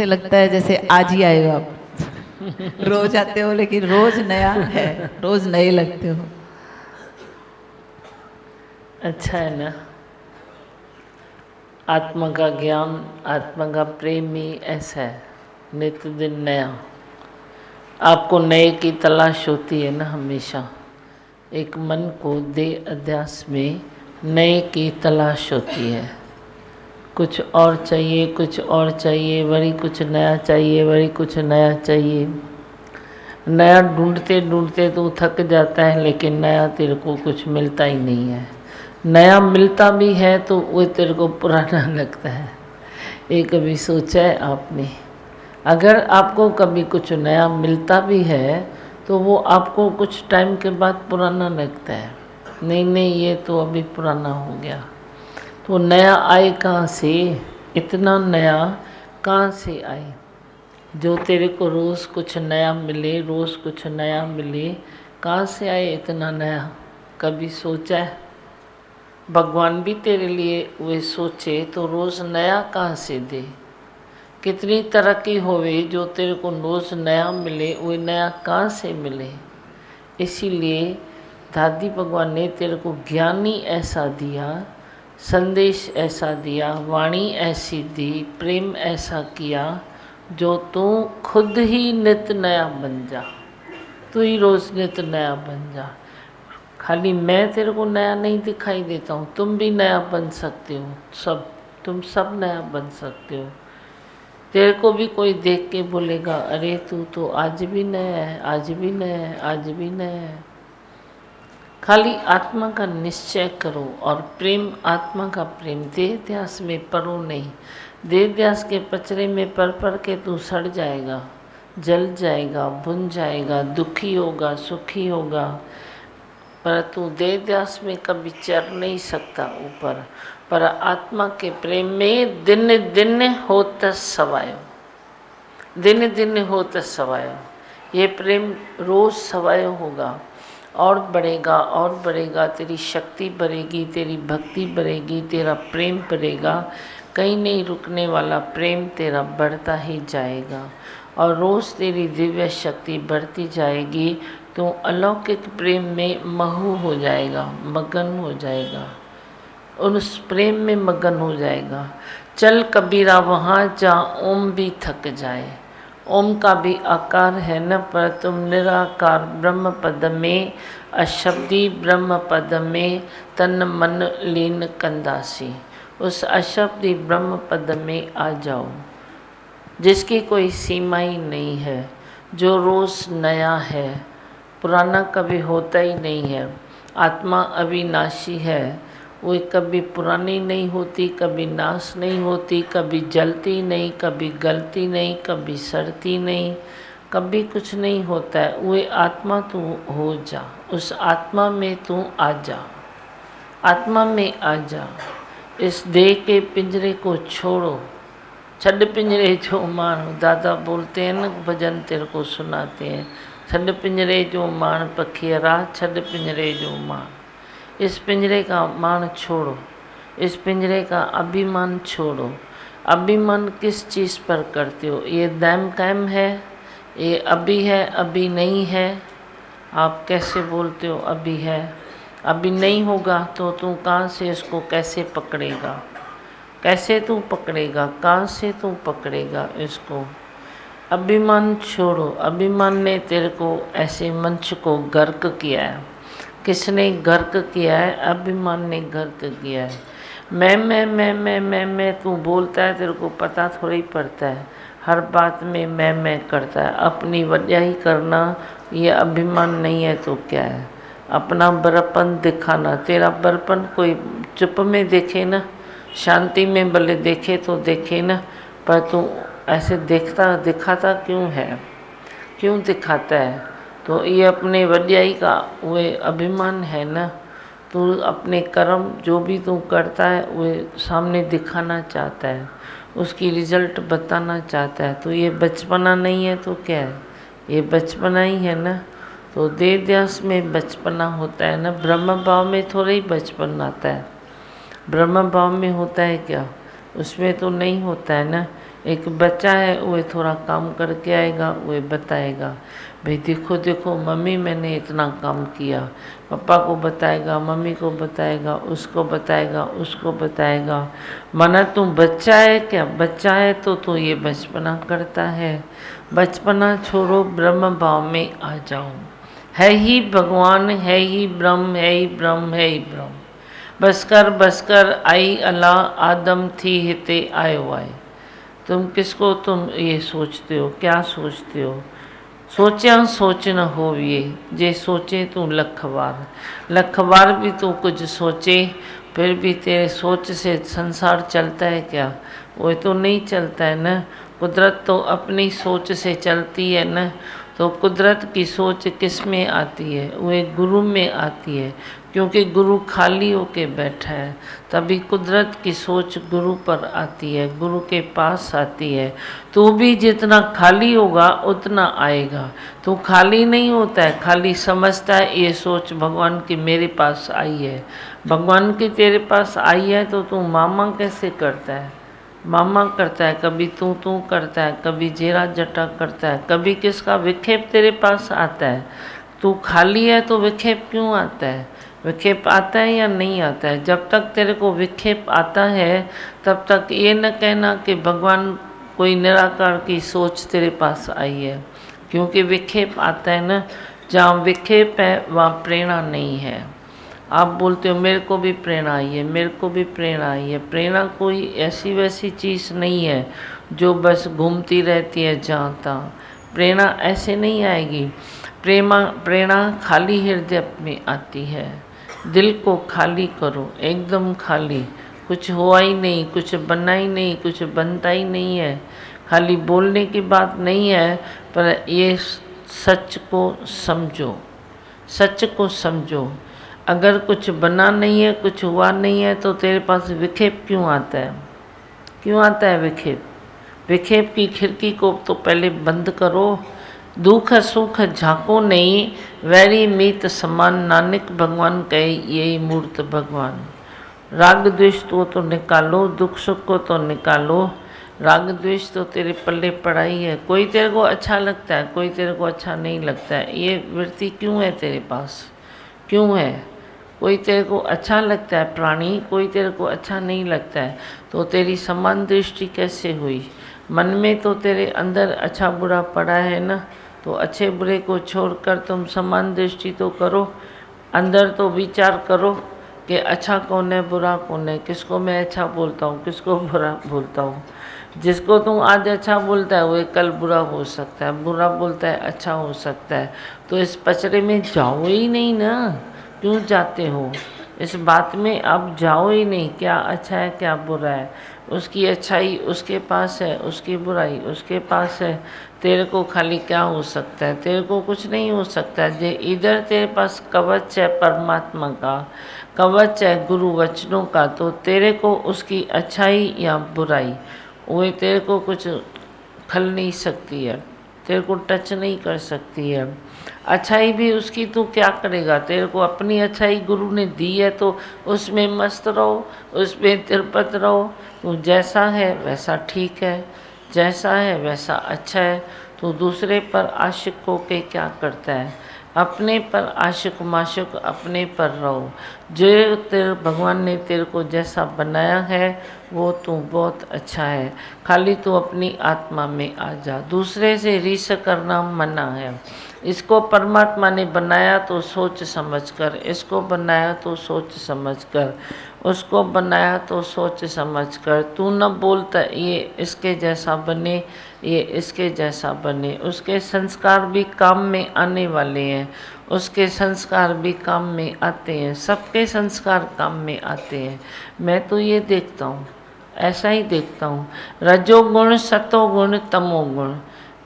ऐसे लगता है जैसे आज ही आए हो आप। रोज आते हो लेकिन रोज नया है, रोज नए लगते हो। अच्छा है ना। आत्मा का ज्ञान, आत्मा का प्रेम ही ऐसा है, नित्य दिन नया। आपको नए की तलाश होती है ना हमेशा। एक मन को देह अध्यास में नए की तलाश होती है। कुछ और चाहिए, कुछ और चाहिए, वही कुछ नया चाहिए, वही कुछ नया चाहिए। नया ढूंढते ढूंढते तो थक जाता है, लेकिन नया तेरे को कुछ मिलता ही नहीं है। नया मिलता भी है तो वो तेरे को पुराना लगता है। ये कभी सोचा है आपने? अगर आपको कभी कुछ नया मिलता भी है तो वो आपको कुछ टाइम के बाद पुराना लगता है। नहीं नहीं, ये तो अभी पुराना हो गया। तो नया आए कहाँ से? इतना नया कहाँ से आए? जो तेरे को रोज़ कुछ नया मिले, रोज़ कुछ नया मिले, कहाँ से आए इतना नया? कभी सोचा है? भगवान भी तेरे लिए वे सोचे तो रोज़ नया कहाँ से दे? कितनी तरक्की होवे जो तेरे को रोज़ नया मिले, वो नया कहाँ से मिले? इसीलिए दादी भगवान ने तेरे को ज्ञान ही ऐसा दिया, संदेश ऐसा दिया, वाणी ऐसी दी, प्रेम ऐसा किया, जो तू खुद ही नित नया बन जा। तू ही रोज़ नित नया बन जा। खाली मैं तेरे को नया नहीं दिखाई देता हूँ, तुम भी नया बन सकते हो। तुम सब नया बन सकते हो। तेरे को भी कोई देख के बोलेगा, अरे तू तो आज भी नया है, आज भी नया है, आज भी नया है। खाली आत्मा का निश्चय करो और प्रेम, आत्मा का प्रेम। देह ध्यास में परो नहीं। देह ध्यास के पचड़े में पर के तू सड़ जाएगा, जल जाएगा, बुन जाएगा, दुखी होगा, सुखी होगा, पर तू देह ध्यास में कभी चढ़ नहीं सकता ऊपर। पर आत्मा के प्रेम में दिन दिन होत सवायो, दिन दिन होत सवायो। ये प्रेम रोज सवायो होगा और बढ़ेगा और बढ़ेगा। तेरी शक्ति बढ़ेगी, तेरी भक्ति बढ़ेगी, तेरा प्रेम बढ़ेगा। कहीं नहीं रुकने वाला प्रेम तेरा बढ़ता ही जाएगा और रोज़ तेरी दिव्य शक्ति बढ़ती जाएगी। तो अलौकिक प्रेम में महू हो जाएगा, मगन हो जाएगा, उस प्रेम में मगन हो जाएगा। चल कबीरा वहाँ जहाँ ओम भी थक जाए। ओम का भी आकार है न, पर तुम निराकार ब्रह्म पद में, अशब्दी ब्रह्म पद में तन मन लीन कंदासी। उस अशब्दी ब्रह्म पद में आ जाओ, जिसकी कोई सीमा ही नहीं है, जो रोज़ नया है, पुराना कभी होता ही नहीं है। आत्मा अविनाशी है, वो कभी पुरानी नहीं होती, कभी नाश नहीं होती, कभी जलती नहीं, कभी गलती नहीं, कभी सड़ती नहीं, कभी कुछ नहीं होता है। वो आत्मा तू हो जा, उस आत्मा में तू आ जा, आत्मा में आ जा। इस देह के पिंजरे को छोड़ो, छड़ पिंजरे जो माण, दादा बोलते हैं न, भजन तेरे को सुनाते हैं। छड़ पिंजरे जो माण पखियरा, छड़ पिंजरे जो माण। इस पिंजरे का मान छोड़ो, इस पिंजरे का अभिमान छोड़ो। अभिमान किस चीज़ पर करते हो? ये दैम कैम है, ये अभी है, अभी नहीं है। आप कैसे बोलते हो अभी है? अभी नहीं होगा तो तू कहाँ से इसको कैसे पकड़ेगा? कैसे तू पकड़ेगा? कहाँ से तू पकड़ेगा इसको? अभिमान छोड़ो। अभिमान ने तेरे को ऐसे मंच को गर्क किया है। किसने गर्क किया है? अभिमान ने गर्क किया है। मैं तू बोलता है, तेरे को पता थोड़ा ही पड़ता है। हर बात में मैं करता है। अपनी वड्याई करना ये अभिमान नहीं है तो क्या है? अपना बड़प्पन दिखाना। तेरा बड़प्पन कोई चुप में देखे ना, शांति में भले देखे तो देखे ना, पर तू ऐसे दिखाता क्यों है? क्यों दिखाता है? तो ये अपने वड्याई का वो अभिमान है ना। तू अपने कर्म जो भी तू करता है वो सामने दिखाना चाहता है, उसकी रिजल्ट बताना चाहता है। तो ये बचपना नहीं है तो क्या है? ये बचपना ही है ना। तो देह ध्यास में बचपना होता है ना, ब्रह्म भाव में थोड़ा ही बचपन आता है। ब्रह्म भाव में होता है क्या? उसमें तो नहीं होता है ना। एक बच्चा है वो थोड़ा काम करके आएगा, वो बताएगा भाई देखो देखो मम्मी मैंने इतना काम किया, पापा को बताएगा, मम्मी को बताएगा, उसको बताएगा, उसको बताएगा। माना तू बच्चा है क्या? बच्चा है तो तू ये बचपना करता है। बचपना छोड़ो, ब्रह्म भाव में आ जाओ। है ही भगवान, है ही ब्रह्म, है ही ब्रह्म, है ही ब्रह्म। बसकर आई अल्लाह, आदम थी हिते आयो आए। तुम किसको तुम ये सोचते हो? क्या सोचते हो? सोचा सोच न होविए, जे सोचे तू लख बार भी तू कुछ सोचे, फिर भी तेरे सोच से संसार चलता है क्या? वो तो नहीं चलता है न। कुदरत तो अपनी सोच से चलती है न। तो कुदरत की सोच किस में आती है? वो एक गुरु में आती है, क्योंकि गुरु खाली होके बैठा है, तभी कुदरत की सोच गुरु पर आती है, गुरु के पास आती है। तू भी जितना खाली होगा उतना आएगा। तू खाली नहीं होता है, खाली समझता है ये सोच भगवान की मेरे पास आई है। भगवान की तेरे पास आई है तो तू मामा कैसे करता है? मामा करता है, कभी तू करता है, कभी जेरा जटा करता है, कभी किसका विक्षेप तेरे पास आता है। तू खाली है तो विक्षेप क्यों आता है? विक्षेप आता है या नहीं आता है? जब तक तेरे को विक्षेप आता है तब तक ये न कहना कि भगवान कोई निराकार की सोच तेरे पास आई है, क्योंकि विक्षेप आता है ना। जहाँ विक्षेप है वहाँ प्रेरणा नहीं है। आप बोलते हो मेरे को भी प्रेरणा आई है, मेरे को भी प्रेरणा आई है। प्रेरणा कोई ऐसी वैसी चीज़ नहीं है जो बस घूमती रहती है जहाँ तहाँ। प्रेरणा ऐसे नहीं आएगी। प्रेरणा खाली हृदय में आती है। दिल को खाली करो, एकदम खाली। कुछ हुआ ही नहीं, कुछ बना ही नहीं, कुछ बनता ही नहीं है। खाली बोलने की बात नहीं है, पर ये सच को समझो, सच को समझो। अगर कुछ बना नहीं है, कुछ हुआ नहीं है, तो तेरे पास विक्षेप क्यों आता है? क्यों आता है विक्षेप? विक्षेप की खिड़की को तो पहले बंद करो। दुख सुख झांको नहीं, वैरी मीत समान, नानक भगवान कहे यही मूर्त भगवान। राग द्वेष तो निकालो, दुख सुख को तो निकालो। राग द्वेष तो तेरे पल्ले पड़ा ही है। कोई तेरे को अच्छा लगता है, कोई तेरे को अच्छा नहीं लगता है। ये वृत्ति क्यों है तेरे पास? क्यों है? कोई तेरे को अच्छा लगता है प्राणी, कोई तेरे को अच्छा नहीं लगता है, तो तेरी समान दृष्टि कैसे हुई? मन में तो तेरे अंदर अच्छा बुरा पड़ा है ना, तो अच्छे बुरे को छोड़कर तुम समान दृष्टि तो करो। अंदर तो विचार करो कि अच्छा कौन है, बुरा कौन है, किसको मैं अच्छा बोलता हूँ, किसको बुरा बोलता हूँ। जिसको तुम आज अच्छा बोलता है वो कल बुरा हो सकता है, बुरा बोलता है अच्छा हो सकता है। तो इस पचड़े में जाओ ही नहीं ना। क्यों जाते हो? इस बात में अब जाओ ही नहीं। क्या अच्छा है क्या बुरा है? उसकी अच्छाई उसके पास है, उसकी बुराई उसके पास है। तेरे को खाली क्या हो सकता है? तेरे को कुछ नहीं हो सकता है। जे इधर तेरे पास कवच है परमात्मा का, कवच है गुरु वचनों का, तो तेरे को उसकी अच्छाई या बुराई वो तेरे को कुछ खल नहीं सकती है, तेरे को टच नहीं कर सकती है। अच्छाई भी उसकी तू क्या करेगा? तेरे को अपनी अच्छाई गुरु ने दी है तो उसमें मस्त रहो, उसमें तिरपत रहो। तू जैसा है वैसा ठीक है, जैसा है वैसा अच्छा है। तो दूसरे पर आशिक होके क्या करता है? अपने पर आशिक माशिक अपने पर रहो। जो तेरे भगवान ने तेरे को जैसा बनाया है वो तू बहुत अच्छा है। खाली तू अपनी आत्मा में आ जा। दूसरे से रीस करना मना है। इसको परमात्मा ने बनाया तो सोच समझ कर, इसको बनाया तो सोच समझ कर, उसको बनाया तो सोच समझ कर। तू न बोलता ये इसके जैसा बने, ये इसके जैसा बने। उसके संस्कार भी काम में आने वाले हैं, उसके संस्कार भी काम में आते हैं, सबके संस्कार काम में आते हैं। मैं तो ये देखता हूँ, ऐसा ही देखता हूँ। रजोगुण सतोगुण तमोगुण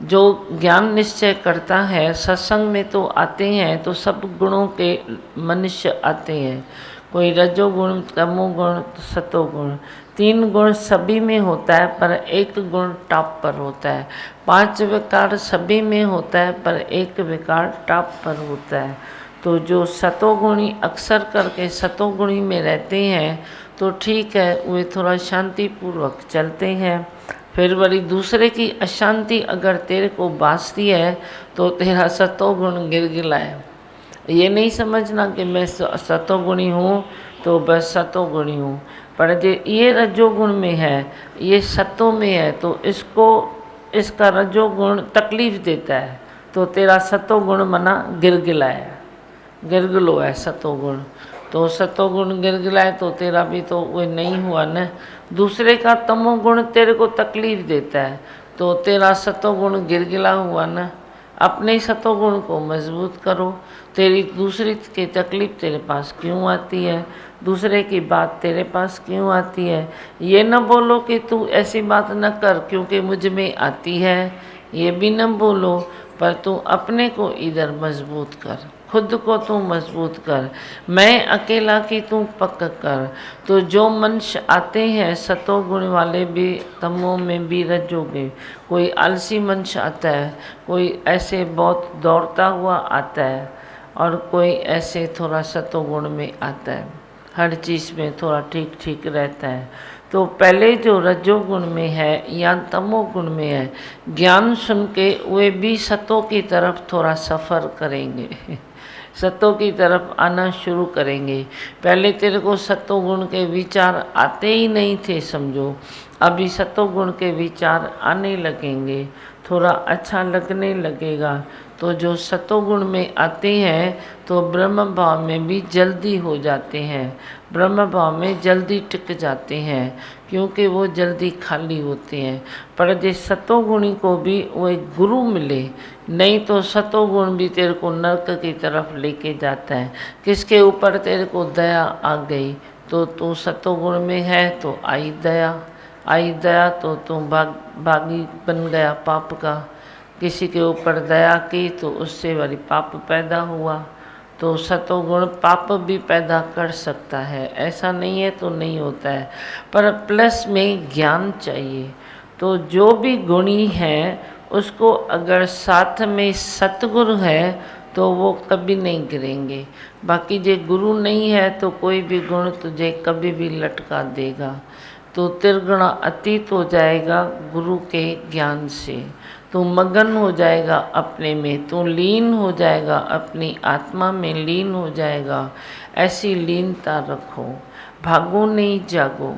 जो ज्ञान निश्चय करता है, सत्संग में तो आते हैं तो सब गुणों के मनुष्य आते हैं। कोई रजोगुण तमोगुण सतोगुण, 3 गुण सभी में होता है पर एक गुण टॉप पर होता है। 5 विकार सभी में होता है पर एक विकार टॉप पर होता है। तो जो सतोगुणी अक्सर करके सतोगुणी में रहते हैं तो ठीक है, वे थोड़ा शांतिपूर्वक चलते हैं। फिर बड़ी दूसरे की अशांति अगर तेरे को बासती है तो तेरा सतोगुण गिरगिला है। ये नहीं समझना कि मैं सतोगुणी हूँ तो बस सतोगुणी हूँ, पर ये रजोगुण में है, ये सतों में है, तो इसका रजोगुण तकलीफ देता है, तो तेरा सतोगुण मना गिरगिला है, गिरगिलो है सतोगुण। तो सतोगुण गिरगिला है तो तेरा भी तो वो नहीं हुआ न। दूसरे का तमोगुण तेरे को तकलीफ देता है तो तेरा सतोगुण गिरगिला हुआ न। अपने सतोगुण को मजबूत करो। तेरी दूसरे की तकलीफ तेरे पास क्यों आती है, दूसरे की बात तेरे पास क्यों आती है, ये न बोलो कि तू ऐसी बात न कर क्योंकि मुझ में आती है, ये भी न बोलो, पर तू अपने को इधर मजबूत कर, खुद को तू मजबूत कर। मैं अकेला की तू पक्क कर। तो जो मनुष्य आते हैं सतोगुण वाले भी, तमो में भी, रजोगे, कोई आलसी मनुष्य आता है, कोई ऐसे बहुत दौड़ता हुआ आता है, और कोई ऐसे थोड़ा सतोगुण में आता है, हर चीज़ में थोड़ा ठीक ठीक रहता है। तो पहले जो रजोगुण में है या तमोगुण में है, ज्ञान सुन के वे भी सतों की तरफ थोड़ा सफ़र करेंगे, सतों की तरफ आना शुरू करेंगे। पहले तेरे को सतोगुण के विचार आते ही नहीं थे समझो, अभी सतोगुण के विचार आने लगेंगे, थोड़ा अच्छा लगने लगेगा। तो जो सतोगुण में आते हैं तो ब्रह्म भाव में भी जल्दी हो जाते हैं, ब्रह्म भाव में जल्दी टिक जाते हैं, क्योंकि वो जल्दी खाली होते हैं। पर जिस सतोगुणी को भी वो एक गुरु मिले, नहीं तो सतोगुण भी तेरे को नरक की तरफ लेके जाता है। किसके ऊपर तेरे को दया आ गई तो तू सतोगुण में है तो आई दया तो तू भागी बन गया पाप का। किसी के ऊपर दया की तो उससे बड़ी पाप पैदा हुआ। तो सतोगुण पाप भी पैदा कर सकता है, ऐसा नहीं है तो नहीं होता है, पर प्लस में ज्ञान चाहिए। तो जो भी गुणी है उसको अगर साथ में सतगुरु है तो वो कभी नहीं गिरेंगे। बाकी जो गुरु नहीं है तो कोई भी गुण तुझे कभी भी लटका देगा। तो त्रिगुणा अतीत हो जाएगा गुरु के ज्ञान से, तू मगन हो जाएगा अपने में, तू लीन हो जाएगा, अपनी आत्मा में लीन हो जाएगा। ऐसी लीनता रखो, भागो नहीं जागो,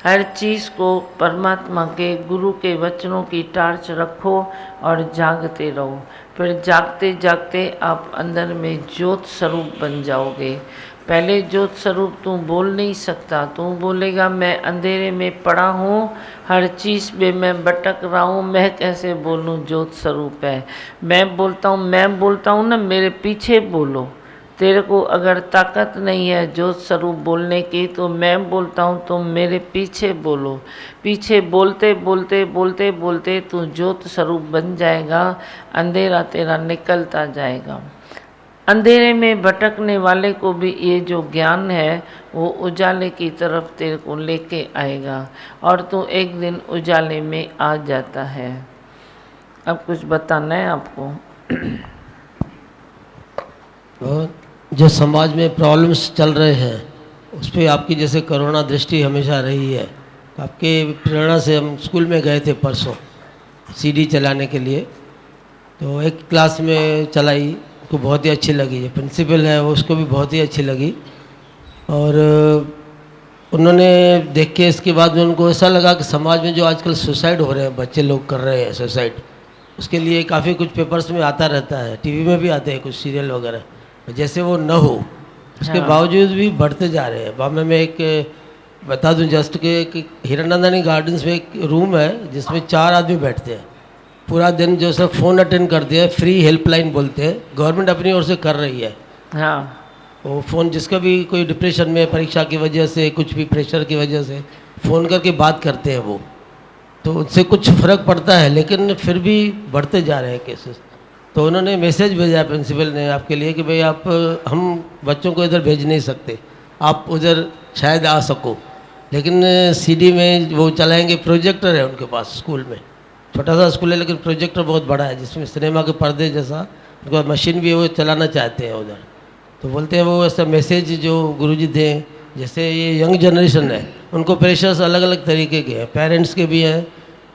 हर चीज़ को परमात्मा के गुरु के वचनों की टार्च रखो और जागते रहो। फिर जागते जागते आप अंदर में ज्योत स्वरूप बन जाओगे। पहले ज्योत स्वरूप तू बोल नहीं सकता, तू बोलेगा मैं अंधेरे में पड़ा हूँ, हर चीज़ में मैं भटक रहा हूँ, मैं कैसे बोलूँ ज्योत स्वरूप है। मैं बोलता हूँ ना, मेरे पीछे बोलो। तेरे को अगर ताकत नहीं है ज्योत स्वरूप बोलने की तो मैं बोलता हूँ तुम मेरे पीछे बोलो। पीछे बोलते बोलते बोलते बोलते तू ज्योत स्वरूप बन जाएगा, अंधेरा तेरा निकलता जाएगा। अंधेरे में भटकने वाले को भी ये जो ज्ञान है वो उजाले की तरफ तेरे को लेके आएगा और तू एक दिन उजाले में आ जाता है। अब कुछ बताना है आपको? और जो समाज में प्रॉब्लम्स चल रहे हैं उस पर आपकी जैसे करुणा दृष्टि हमेशा रही है। आपके प्रेरणा से हम स्कूल में गए थे परसों सीडी चलाने के लिए, तो एक क्लास में चलाई तो बहुत ही अच्छी लगी। जो प्रिंसिपल है वो उसको भी बहुत ही अच्छी लगी और उन्होंने देख के इसके बाद में उनको ऐसा लगा कि समाज में जो आजकल सुसाइड हो रहे हैं, बच्चे लोग कर रहे हैं सुसाइड, उसके लिए काफ़ी कुछ पेपर्स में आता रहता है, टीवी में भी आते हैं कुछ सीरियल वगैरह, जैसे वो न हो उसके बावजूद भी बढ़ते जा रहे हैं। बॉम्बे में एक बता दूं जस्ट के हिरनंदानी गार्डन्स में एक रूम है जिसमें 4 आदमी बैठते हैं, पूरा दिन जो सब फ़ोन अटेंड करते हैं, फ्री हेल्पलाइन बोलते हैं, गवर्नमेंट अपनी ओर से कर रही है। हाँ, वो फ़ोन जिसका भी कोई डिप्रेशन में, परीक्षा की वजह से, कुछ भी प्रेशर की वजह से फ़ोन करके बात करते हैं वो, तो उनसे कुछ फ़र्क पड़ता है, लेकिन फिर भी बढ़ते जा रहे हैं केसेस। तो उन्होंने मैसेज भेजा प्रिंसिपल ने आपके लिए कि भाई आप, हम बच्चों को इधर भेज नहीं सकते, आप उधर शायद आ सको, लेकिन सीडी में वो चलाएंगे, प्रोजेक्टर है उनके पास स्कूल में, छोटा सा स्कूल है लेकिन प्रोजेक्टर बहुत बड़ा है जिसमें सिनेमा के पर्दे जैसा उनका मशीन भी है, वो चलाना चाहते हैं उधर। तो बोलते हैं वो ऐसा मैसेज जो गुरुजी दें, जैसे ये यंग जनरेशन है उनको प्रेशर्स अलग अलग तरीके के हैं, पेरेंट्स के भी हैं,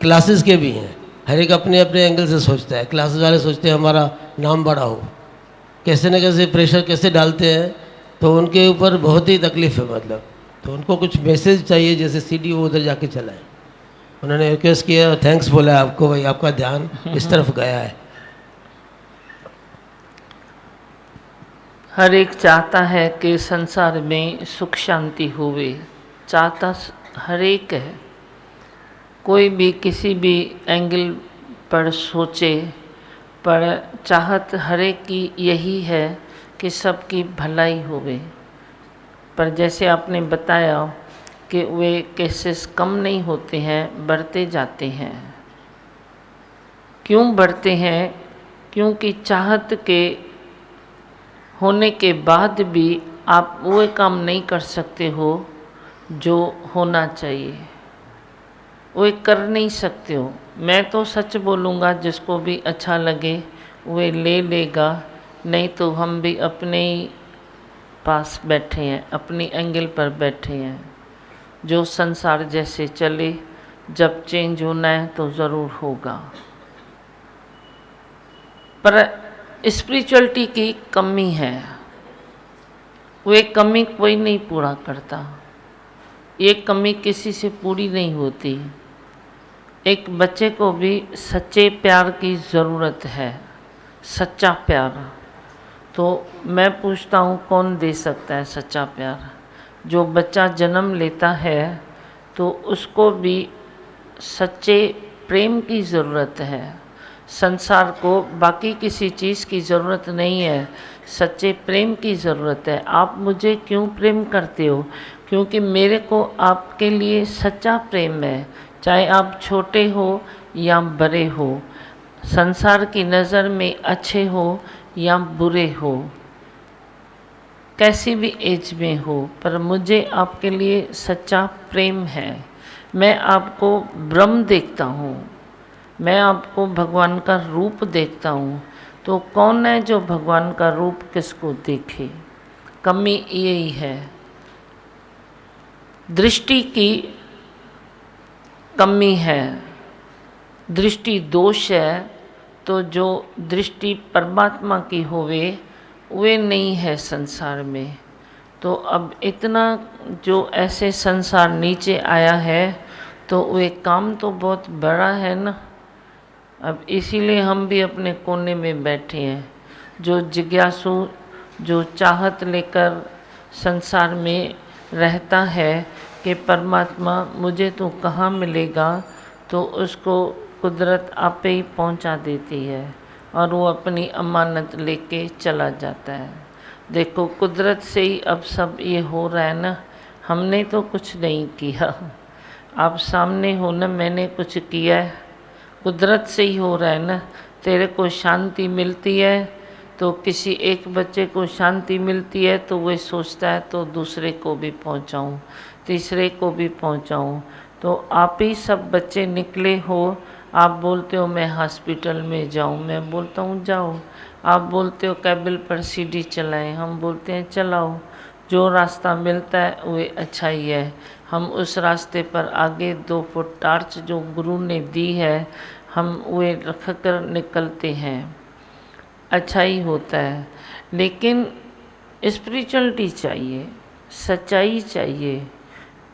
क्लासेस के भी हैं, हर एक अपने अपने एंगल से सोचता है। क्लासेस वाले सोचते हैं हमारा नाम बड़ा हो, कैसे न कैसे प्रेशर कैसे डालते हैं, तो उनके ऊपर बहुत ही तकलीफ है। मतलब तो उनको कुछ मैसेज चाहिए, जैसे सीडी वो उधर जाके चलाएं। उन्होंने रिक्वेस्ट किया, थैंक्स बोला आपको, भाई आपका ध्यान इस तरफ गया है। हर एक चाहता है कि संसार में सुख शांति होवे, चाहता हर एक है। कोई भी किसी भी एंगल पर सोचे, पर चाहत हर एक की यही है कि सबकी भलाई होवे। पर जैसे आपने बताया कि वे केसेस कम नहीं होते हैं, बढ़ते जाते हैं। क्यों बढ़ते हैं? क्योंकि चाहत के होने के बाद भी आप वो काम नहीं कर सकते हो जो होना चाहिए, वो कर नहीं सकते हो। मैं तो सच बोलूँगा, जिसको भी अच्छा लगे वे ले लेगा, नहीं तो हम भी अपने ही पास बैठे हैं, अपनी एंगल पर बैठे हैं। जो संसार जैसे चले, जब चेंज होना है तो ज़रूर होगा। पर स्पिरिचुअलिटी की कमी है, वो एक कमी कोई नहीं पूरा करता, ये कमी किसी से पूरी नहीं होती। एक बच्चे को भी सच्चे प्यार की ज़रूरत है, सच्चा प्यार। तो मैं पूछता हूँ, कौन दे सकता है सच्चा प्यार? जो बच्चा जन्म लेता है तो उसको भी सच्चे प्रेम की ज़रूरत है। संसार को बाकी किसी चीज़ की ज़रूरत नहीं है, सच्चे प्रेम की ज़रूरत है। आप मुझे क्यों प्रेम करते हो? क्योंकि मेरे को आपके लिए सच्चा प्रेम है, चाहे आप छोटे हो या बड़े हो, संसार की नज़र में अच्छे हो या बुरे हो, कैसी भी एज में हो, पर मुझे आपके लिए सच्चा प्रेम है। मैं आपको ब्रह्म देखता हूँ, मैं आपको भगवान का रूप देखता हूँ। तो कौन है जो भगवान का रूप किसको देखे? कमी यही है, दृष्टि की कमी है, दृष्टि दोष है। तो जो दृष्टि परमात्मा की होवे वे नहीं है संसार में। तो अब इतना जो ऐसे संसार नीचे आया है, तो वे काम तो बहुत बड़ा है ना। अब इसीलिए हम भी अपने कोने में बैठे हैं। जो जिज्ञासु, जो चाहत लेकर संसार में रहता है कि परमात्मा मुझे तो कहाँ मिलेगा, तो उसको कुदरत आपे ही पहुंचा देती है और वो अपनी अमानत लेके चला जाता है। देखो, कुदरत से ही अब सब ये हो रहा है ना, हमने तो कुछ नहीं किया। आप सामने हो ना, मैंने कुछ किया है? कुदरत से ही हो रहा है ना। तेरे को शांति मिलती है तो किसी एक बच्चे को शांति मिलती है तो वह सोचता है तो दूसरे को भी पहुंचाऊं, तीसरे को भी पहुंचाऊं। तो आप ही सब बच्चे निकले हो। आप बोलते हो मैं हॉस्पिटल में जाऊं, मैं बोलता हूं जाओ। आप बोलते हो केबल पर सीडी चलाएं, हम बोलते हैं चलाओ। जो रास्ता मिलता है वो अच्छा ही है। हम उस रास्ते पर आगे 2 फुट टार्च जो गुरु ने दी है, हम वे रख कर निकलते हैं, अच्छा ही होता है। लेकिन स्पिरिचुअलिटी चाहिए, सच्चाई चाहिए।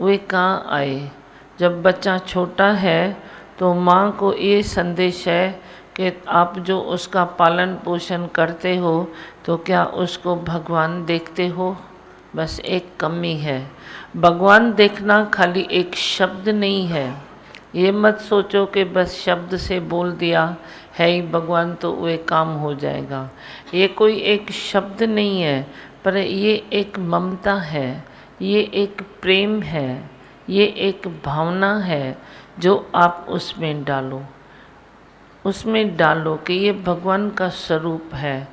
वे कहाँ आए? जब बच्चा छोटा है तो माँ को ये संदेश है कि आप जो उसका पालन पोषण करते हो तो क्या उसको भगवान देखते हो? बस एक कमी है। भगवान देखना खाली एक शब्द नहीं है। ये मत सोचो कि बस शब्द से बोल दिया है ही भगवान तो वे काम हो जाएगा। ये कोई एक शब्द नहीं है, पर ये एक ममता है, ये एक प्रेम है, ये एक भावना है जो आप उसमें डालो। उसमें डालो कि ये भगवान का स्वरूप है।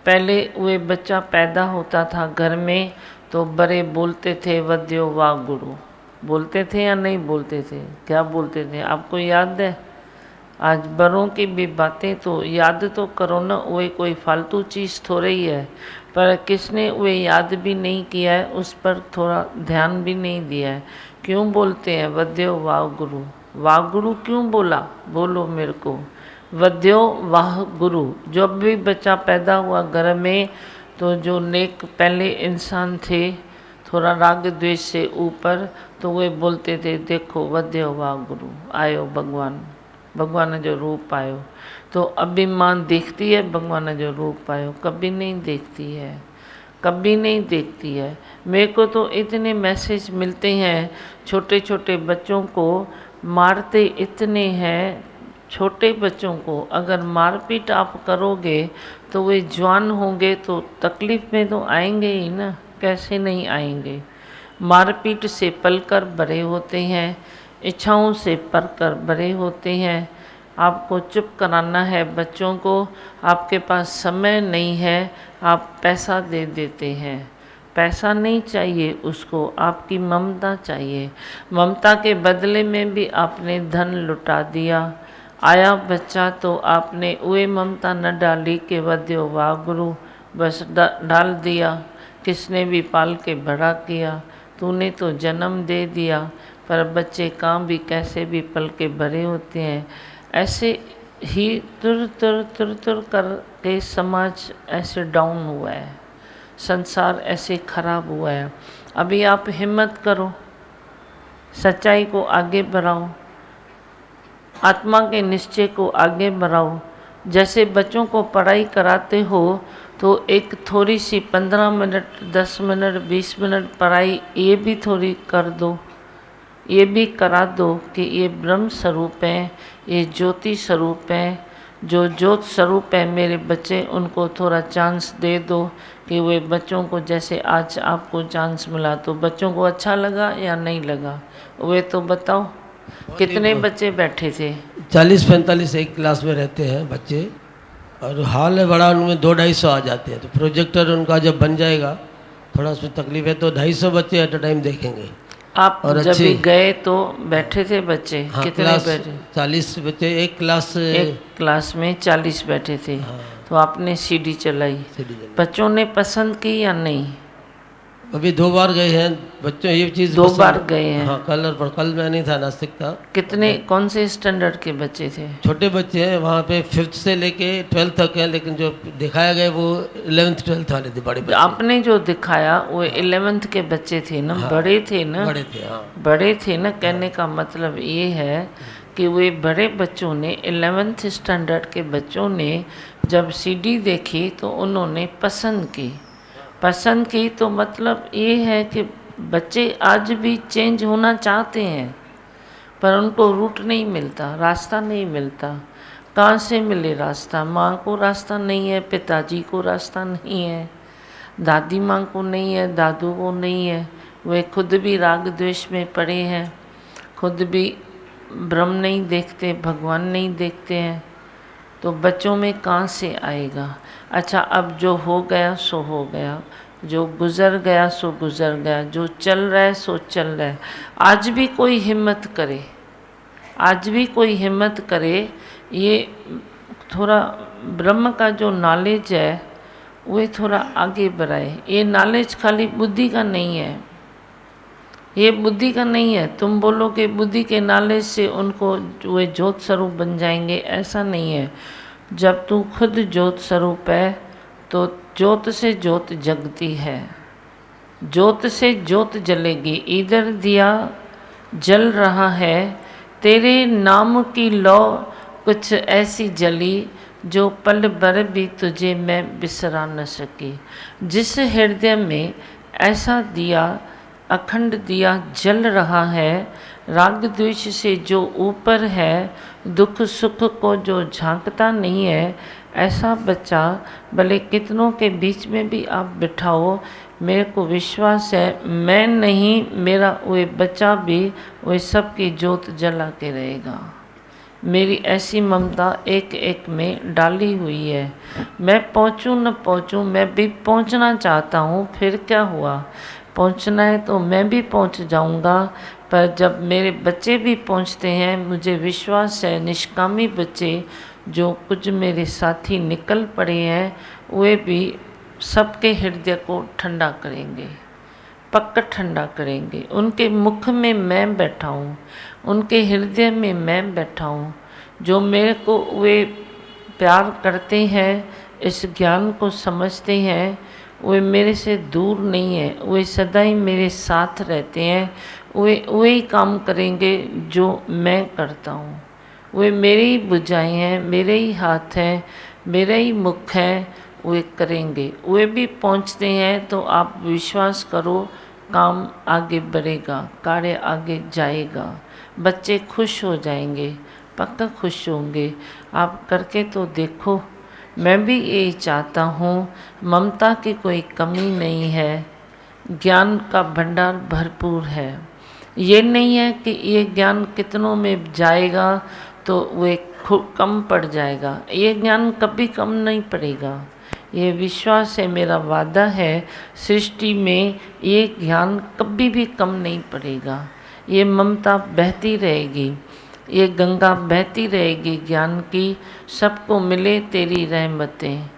पहले वे बच्चा पैदा होता था घर में तो बड़े बोलते थे वद्यो वाह गुरु, बोलते थे या नहीं बोलते थे? क्या बोलते थे आपको याद है? आज बड़ों की भी बातें तो याद तो करो ना, वे कोई फालतू चीज़ थोड़ी ही है। पर किसने वे याद भी नहीं किया है, उस पर थोड़ा ध्यान भी नहीं दिया है। क्यों बोलते हैं वद्यो वाह गुरु, वाह गुरु क्यों बोला, बोलो मेरे को। वध्यो वाह गुरु। जब भी बच्चा पैदा हुआ घर में तो जो नेक पहले इंसान थे, थोड़ा राग द्वेष से ऊपर, तो वे बोलते थे देखो वध्यो वाह गुरु, आयो भगवान, भगवान जो रूप आयो। तो अभी माँ देखती है भगवान जो रूप आयो? कभी नहीं देखती है, कभी नहीं देखती है। मेरे को तो इतने मैसेज मिलते हैं, छोटे छोटे बच्चों को मारते इतने हैं। छोटे बच्चों को अगर मारपीट आप करोगे तो वे जवान होंगे तो तकलीफ़ में तो आएंगे ही ना, कैसे नहीं आएंगे। मारपीट से पलकर बड़े होते हैं, इच्छाओं से पलकर बड़े होते हैं। आपको चुप कराना है बच्चों को, आपके पास समय नहीं है, आप पैसा दे देते हैं। पैसा नहीं चाहिए उसको, आपकी ममता चाहिए। ममता के बदले में भी आपने धन लुटा दिया। आया बच्चा तो आपने वे ममता न डाली कि वध्यो वाह गुरु, बस डाल दिया। किसने भी पाल के बड़ा किया, तूने तो जन्म दे दिया। पर बच्चे कहाँ भी कैसे भी पल के बड़े होते हैं। ऐसे ही तुर तुर तुर तुर करके समाज ऐसे डाउन हुआ है, संसार ऐसे खराब हुआ है। अभी आप हिम्मत करो, सच्चाई को आगे बढ़ाओ, आत्मा के निश्चय को आगे बढ़ाओ। जैसे बच्चों को पढ़ाई कराते हो तो एक थोड़ी सी 15 मिनट 10 मिनट 20 मिनट पढ़ाई ये भी थोड़ी कर दो, ये भी करा दो कि ये ब्रह्म स्वरूप है, ये ज्योति स्वरूप है। जो ज्योत स्वरूप है मेरे बच्चे, उनको थोड़ा चांस दे दो कि वे बच्चों को, जैसे आज आपको चांस मिला तो बच्चों को अच्छा लगा या नहीं लगा, वे तो बताओ। कितने बच्चे बैठे थे? 40-45 एक क्लास में रहते हैं बच्चे, और हॉल है बड़ा, उनमें 200-250 आ जाते हैं। तो प्रोजेक्टर उनका जब बन जाएगा, थोड़ा उसमें तकलीफ है, तो 250 बच्चे एट अ टाइम देखेंगे। आप और जब भी गए तो बैठे थे बच्चे? हाँ, कितने क्लास बैठे? 40 बच्चे एक क्लास में 40 बैठे थे। हाँ। तो आपने सीडी चलाई, बच्चों ने पसंद की या नहीं? अभी 2 बार गए हैं बच्चों, ये चीज़ 2 बार गए हैं? हाँ, कल मैं नहीं था, नासिक था। कितने, कौन से स्टैंडर्ड के बच्चे थे? छोटे बच्चे हैं वहाँ पे, 5th से लेके 12th तक हैं, लेकिन जो दिखाया गया वो 11th 12th वाले थे, बड़े बच्चे। आपने जो दिखाया वो 11th के बच्चे थे ना? हाँ, बड़े थे ना? बड़े थे, हाँ। बड़े थे ना। कहने का मतलब ये है कि वे बड़े बच्चों ने, 11th स्टैंडर्ड के बच्चों ने जब सीडी देखी तो उन्होंने पसंद की। पसंद की तो मतलब ये है कि बच्चे आज भी चेंज होना चाहते हैं, पर उनको रूट नहीं मिलता, रास्ता नहीं मिलता। कहाँ से मिले रास्ता? माँ को रास्ता नहीं है, पिताजी को रास्ता नहीं है, दादी माँ को नहीं है, दादू को नहीं है। वे खुद भी राग द्वेष में पड़े हैं, खुद भी ब्रह्म नहीं देखते, भगवान नहीं देखते हैं। तो बच्चों में कहाँ से आएगा? अच्छा, अब जो हो गया सो हो गया, जो गुज़र गया सो गुज़र गया, जो चल रहा है सो चल रहा है। आज भी कोई हिम्मत करे, आज भी कोई हिम्मत करे, ये थोड़ा ब्रह्म का जो नॉलेज है वो थोड़ा आगे बढ़ाए। ये नॉलेज खाली बुद्धि का नहीं है, ये बुद्धि का नहीं है। तुम बोलो कि बुद्धि के नॉलेज से उनको वे ज्योत स्वरूप बन जाएंगे, ऐसा नहीं है। जब तू खुद ज्योत स्वरूप है तो ज्योत से ज्योत जगती है, ज्योत से ज्योत जलेगी। इधर दिया जल रहा है, तेरे नाम की लौ कुछ ऐसी जली, जो पल भर भी तुझे मैं बिसरा न सकी। जिस हृदय में ऐसा दिया, अखंड दिया जल रहा है, राग द्वेष से जो ऊपर है, दुख सुख को जो झांकता नहीं है, ऐसा बच्चा भले कितनों के बीच में भी आप बिठाओ, मेरे को विश्वास है, मैं नहीं, मेरा वो बच्चा भी वो सबकी ज्योत जला के रहेगा। मेरी ऐसी ममता एक एक में डाली हुई है। मैं पहुँचूँ न पहुँचूँ, मैं भी पहुँचना चाहता हूँ। फिर क्या हुआ? पहुँचना है तो मैं भी पहुँच जाऊँगा। पर जब मेरे बच्चे भी पहुँचते हैं, मुझे विश्वास है निष्कामी बच्चे जो कुछ मेरे साथी निकल पड़े हैं, वे भी सबके हृदय को ठंडा करेंगे। पक्का ठंडा करेंगे। उनके मुख में मैं बैठा हूँ, उनके हृदय में मैं बैठा हूँ। जो मेरे को वे प्यार करते हैं, इस ज्ञान को समझते हैं, वे मेरे से दूर नहीं है, वे सदा ही मेरे साथ रहते हैं। वे ही काम करेंगे जो मैं करता हूँ। वे मेरे ही भुजाएं हैं, मेरे ही हाथ हैं, मेरे ही मुख हैं, वे करेंगे। वे भी पहुँचते हैं तो आप विश्वास करो, काम आगे बढ़ेगा, कार्य आगे जाएगा, बच्चे खुश हो जाएंगे, पक्का खुश होंगे। आप करके तो देखो। मैं भी यही चाहता हूँ। ममता की कोई कमी नहीं है, ज्ञान का भंडार भरपूर है। ये नहीं है कि ये ज्ञान कितनों में जाएगा तो वे कम पड़ जाएगा। ये ज्ञान कभी कम नहीं पड़ेगा। ये विश्वास है, मेरा वादा है, सृष्टि में ये ज्ञान कभी भी कम नहीं पड़ेगा। ये ममता बहती रहेगी, ये गंगा बहती रहेगी ज्ञान की। सबको मिले तेरी रहमतें,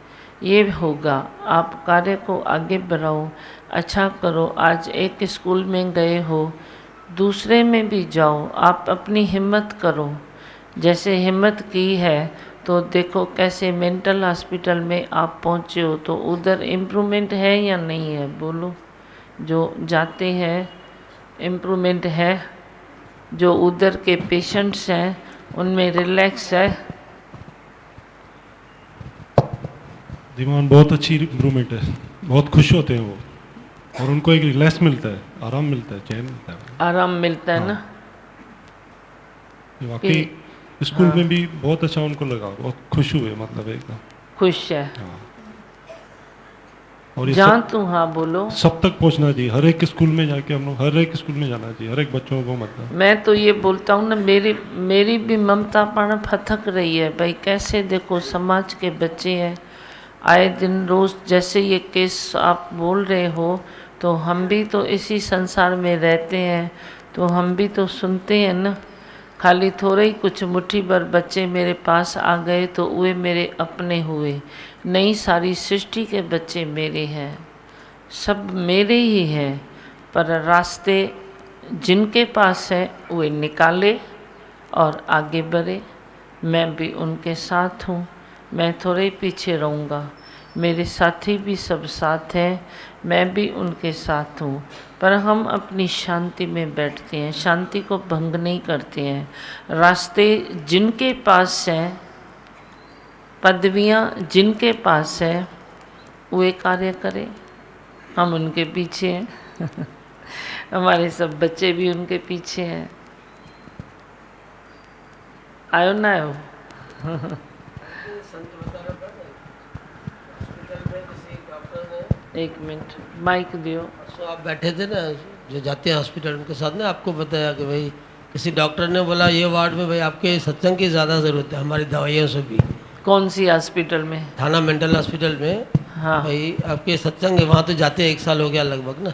ये होगा। आप कार्य को आगे बढ़ाओ, अच्छा करो। आज एक स्कूल में गए हो, दूसरे में भी जाओ। आप अपनी हिम्मत करो, जैसे हिम्मत की है तो देखो कैसे मेंटल हॉस्पिटल में आप पहुँचे हो। तो उधर इम्प्रूवमेंट है या नहीं है, बोलो। जो जाते हैं इम्प्रूवमेंट है, जो उधर के पेशेंट्स हैं उनमें रिलैक्स है। दिमाग बहुत अच्छी इम्प्रूवमेंट है, बहुत खुश होते हैं वो, और उनको एक रिलैक्स मिलता है, आराम मिलता है, चैन मिलता है, आराम मिलता है ना। वाकई स्कूल में भी बहुत अच्छा उनको लगा, बहुत खुश हुए, मतलब एकदम खुश है। हाँ। और ये जहाँ तू हाँ बोलो। सब तक पहुंचना चाहिए, हर एक स्कूल में जाके हम लोग हर एक स्कूल में जाना चाहिए, हर एक बच्चों को। मतलब मैं तो ये बोलता हूँ ना, मेरी भी ममता पण फथक रही है भाई। कैसे देखो समाज के बच्चे हैं, आए दिन रोज़ जैसे ये केस आप बोल रहे हो, तो हम भी तो इसी संसार में रहते हैं, तो हम भी तो सुनते हैं ना। खाली थोड़े ही कुछ मुट्ठी भर बच्चे मेरे पास आ गए तो वे मेरे अपने हुए। नहीं, सारी सृष्टि के बच्चे मेरे हैं, सब मेरे ही हैं। पर रास्ते जिनके पास है वे निकाले और आगे बढ़े। मैं भी उनके साथ हूँ, मैं थोड़े पीछे रहूँगा। मेरे साथी भी सब साथ हैं, मैं भी उनके साथ हूँ। पर हम अपनी शांति में बैठते हैं, शांति को भंग नहीं करते हैं। रास्ते जिनके पास हैं, पदवियाँ जिनके पास है, वे कार्य करें, हम उनके पीछे हैं। हमारे सब बच्चे भी उनके पीछे हैं। आयो ना आयो। एक मिनट माइक दियो। तो आप बैठे थे ना, जो जाते हैं हॉस्पिटल, उनके साथ ने आपको बताया कि भाई किसी डॉक्टर ने बोला ये वार्ड में भाई आपके सत्संग की ज़्यादा ज़रूरत है हमारी दवाइयों से भी। कौन सी हॉस्पिटल में? थाना मेंटल हॉस्पिटल में। हाँ भाई आपके सत्संग है, वहाँ तो जाते 1 साल हो गया लगभग ना।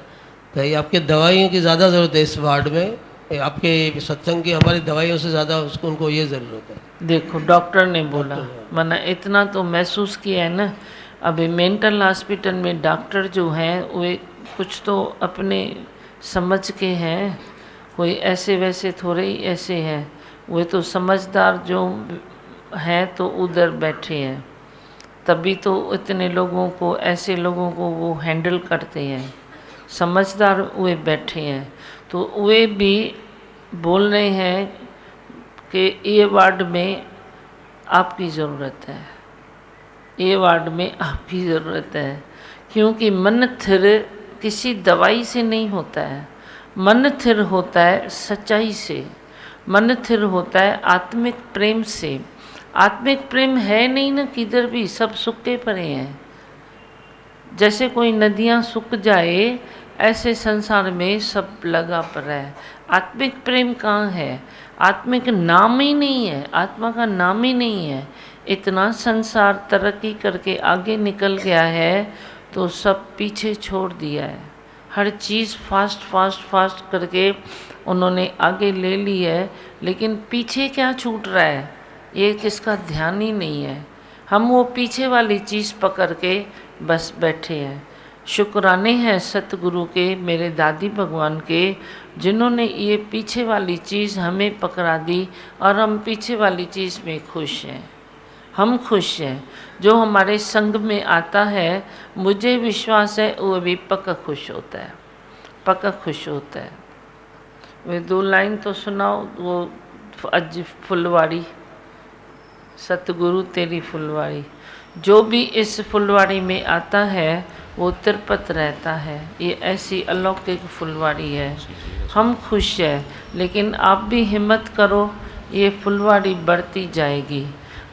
भाई आपके दवाइयों की ज़्यादा ज़रूरत है इस वार्ड में, आपके सत्संग की हमारी दवाइयों से ज़्यादा उसको उनको ये ज़रूरत है। देखो डॉक्टर ने बोला, मैंने इतना तो महसूस किया है ना। अभी मेंटल हॉस्पिटल में डॉक्टर जो हैं वे कुछ तो अपने समझ के हैं, कोई ऐसे वैसे थोड़े ही ऐसे हैं। वे तो समझदार जो हैं तो उधर बैठे हैं, तभी तो इतने लोगों को, ऐसे लोगों को वो हैंडल करते हैं। समझदार वे बैठे हैं, तो वे भी बोल रहे हैं कि ये वार्ड में आपकी ज़रूरत है, ये वार्ड में आपकी ज़रूरत है। क्योंकि मन थिर किसी दवाई से नहीं होता है, मन थिर होता है सच्चाई से, मन थिर होता है आत्मिक प्रेम से। आत्मिक प्रेम है नहीं ना किधर भी, सब सूखे पड़े हैं। जैसे कोई नदियाँ सूख जाए, ऐसे संसार में सब लगा पड़ा है। आत्मिक प्रेम कहाँ है? आत्मिक नाम ही नहीं है, आत्मा का नाम ही नहीं है। इतना संसार तरक्की करके आगे निकल गया है तो सब पीछे छोड़ दिया है। हर चीज़ फास्ट फास्ट फास्ट करके उन्होंने आगे ले ली है, लेकिन पीछे क्या छूट रहा है ये किसका ध्यान ही नहीं है। हम वो पीछे वाली चीज़ पकड़ के बस बैठे हैं। शुक्राने हैं सतगुरु के, मेरे दादी भगवान के, जिन्होंने ये पीछे वाली चीज़ हमें पकड़ा दी और हम पीछे वाली चीज़ में खुश हैं। हम खुश हैं। जो हमारे संग में आता है, मुझे विश्वास है वो भी पक्का खुश होता है, पक्का खुश होता है। वे 2 लाइन तो सुनाओ, वो अज फुलवाड़ी, सतगुरु तेरी फुलवाड़ी। जो भी इस फुलवाड़ी में आता है वो तिरपत रहता है। ये ऐसी अलौकिक फुलवाड़ी है। हम खुश हैं, लेकिन आप भी हिम्मत करो, ये फुलवाड़ी बढ़ती जाएगी,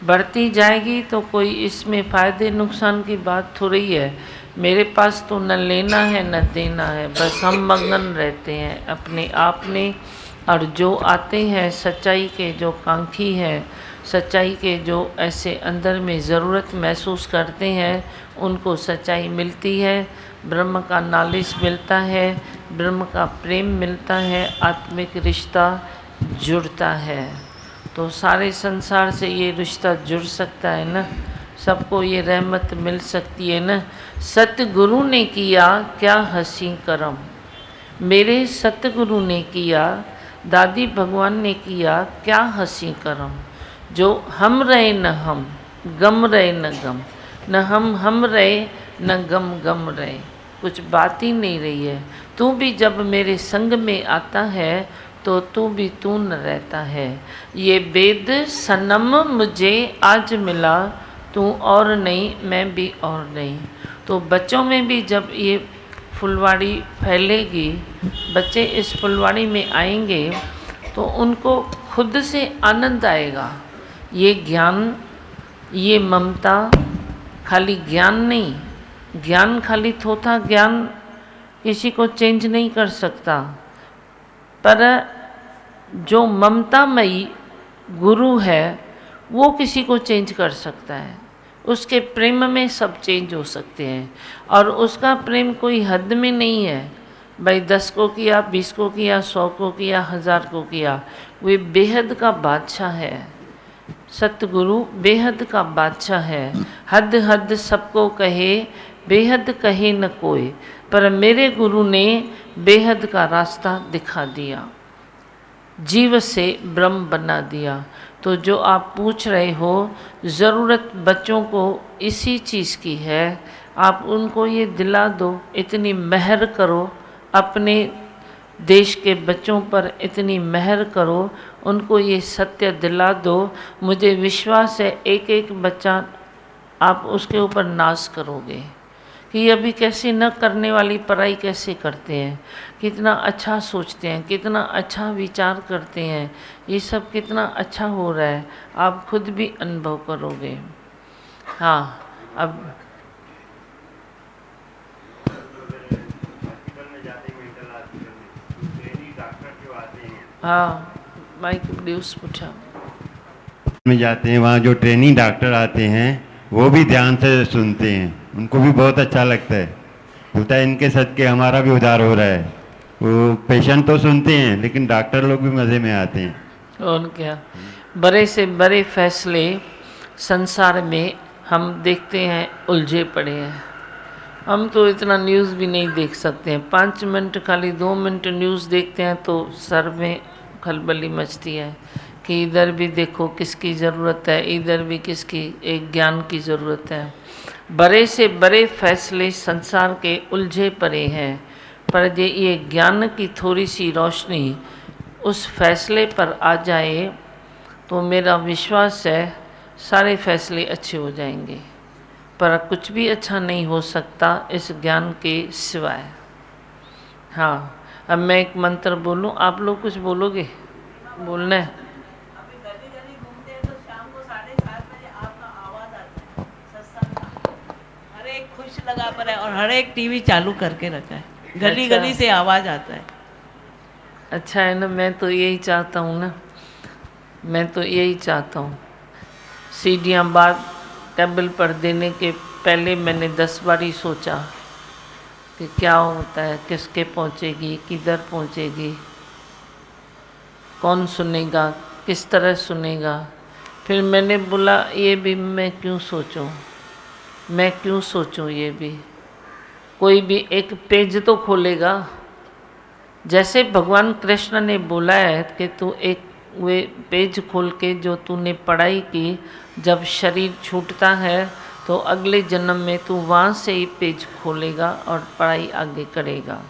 बढ़ती जाएगी। तो कोई इसमें फ़ायदे नुकसान की बात थोड़ी है। मेरे पास तो न लेना है न देना है, बस हम मगन रहते हैं अपने आप में। और जो आते हैं सच्चाई के, जो कांखी हैं सच्चाई के, जो ऐसे अंदर में ज़रूरत महसूस करते हैं, उनको सच्चाई मिलती है, ब्रह्म का नॉलेज मिलता है, ब्रह्म का प्रेम मिलता है, आत्मिक रिश्ता जुड़ता है। तो सारे संसार से ये रिश्ता जुड़ सकता है ना, सबको ये रहमत मिल सकती है ना। सतगुरु ने किया क्या हसी करम, मेरे सतगुरु ने किया, दादी भगवान ने किया क्या हसी करम। जो हम रहे न हम, गम रहे न गम, न हम रहे न गम रहे, कुछ बात ही नहीं रही है। तू भी जब मेरे संग में आता है तो तू भी तू न रहता है। ये वेद सनम मुझे आज मिला, तू और नहीं मैं भी और नहीं। तो बच्चों में भी जब ये फुलवाड़ी फैलेगी, बच्चे इस फुलवाड़ी में आएंगे तो उनको खुद से आनंद आएगा। ये ज्ञान, ये ममता खाली ज्ञान नहीं, ज्ञान खाली थोथा ज्ञान किसी को चेंज नहीं कर सकता, पर जो ममतामयी गुरु है वो किसी को चेंज कर सकता है। उसके प्रेम में सब चेंज हो सकते हैं। और उसका प्रेम कोई हद में नहीं है, भाई 10 को किया, 20 को किया, 100 को किया, 1000 को किया। वे बेहद का बादशाह है। सतगुरु बेहद का बादशाह है। हद हद सबको कहे, बेहद कहे न कोई, पर मेरे गुरु ने बेहद का रास्ता दिखा दिया, जीव से ब्रह्म बना दिया। तो जो आप पूछ रहे हो, ज़रूरत बच्चों को इसी चीज़ की है। आप उनको ये दिला दो, इतनी मेहर करो अपने देश के बच्चों पर, इतनी मेहर करो, उनको ये सत्य दिला दो। मुझे विश्वास है एक एक बच्चा आप उसके ऊपर नाज करोगे कि ये अभी कैसे न करने वाली पढ़ाई कैसे करते हैं, कितना अच्छा सोचते हैं, कितना अच्छा विचार करते हैं, ये सब कितना अच्छा हो रहा है, आप खुद भी अनुभव करोगे। हाँ, अब हाँ, माइक न्यूज़ पूछा में जाते हैं, वहाँ जो ट्रेनिंग डॉक्टर आते हैं वो भी ध्यान से सुनते हैं, उनको भी बहुत अच्छा लगता है। बोलता है इनके सदके हमारा भी उद्धार हो रहा है। वो पेशेंट तो सुनते हैं लेकिन डॉक्टर लोग भी मज़े में आते हैं। और क्या, बड़े से बड़े फैसले संसार में हम देखते हैं उलझे पड़े हैं। हम तो इतना न्यूज़ भी नहीं देख सकते हैं, 5 मिनट खाली 2 मिनट न्यूज़ देखते हैं तो सर में खलबली मचती है कि इधर भी देखो किसकी ज़रूरत है, इधर भी किसकी एक ज्ञान की ज़रूरत है। बड़े से बड़े फैसले संसार के उलझे पड़े हैं, पर ये ज्ञान की थोड़ी सी रोशनी उस फैसले पर आ जाए तो मेरा विश्वास है सारे फैसले अच्छे हो जाएंगे। पर कुछ भी अच्छा नहीं हो सकता इस ज्ञान के सिवाय। हाँ, अब मैं एक मंत्र बोलूँ, आप लोग कुछ बोलोगे? बोलना है? अभी गली गली घूमते हैं तो शाम को 7:30 बजे आपका आवाज आता है सत्संग का। हर एक खुश लगा पर है और हर एक टीवी चालू करके रखा है, गली अच्छा। गली से आवाज आता है। अच्छा है ना, मैं तो यही चाहता हूँ ना, मैं तो यही चाहता हूँ। सीढ़ियाँ बाहर टेबल पर देने के पहले मैंने 10 बार ही सोचा कि क्या होता है, किसके पहुँचेगी, किधर पहुँचेगी, कौन सुनेगा, किस तरह सुनेगा। फिर मैंने बोला ये भी मैं क्यों सोचूं, मैं क्यों सोचूं ये भी। कोई भी एक पेज तो खोलेगा। जैसे भगवान कृष्ण ने बोला है कि तू एक वे पेज खोल के जो तूने पढ़ाई की, जब शरीर छूटता है तो अगले जन्म में तू वहाँ से ही पेज खोलेगा और पढ़ाई आगे करेगा।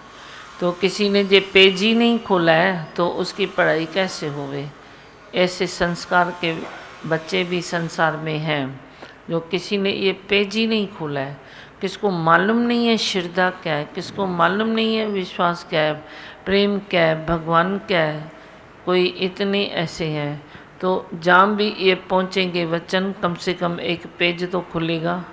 तो किसी ने जो पेज ही नहीं खोला है तो उसकी पढ़ाई कैसे होवे। ऐसे संस्कार के बच्चे भी संसार में हैं जो किसी ने ये पेज ही नहीं खोला है। किसको मालूम नहीं है श्रद्धा क्या है, किसको मालूम नहीं है विश्वास क्या है, प्रेम क्या है, भगवान क्या है। कोई इतने ऐसे हैं। तो जहाँ भी ये पहुँचेंगे वचन, कम से कम एक पेज तो खुलेगा,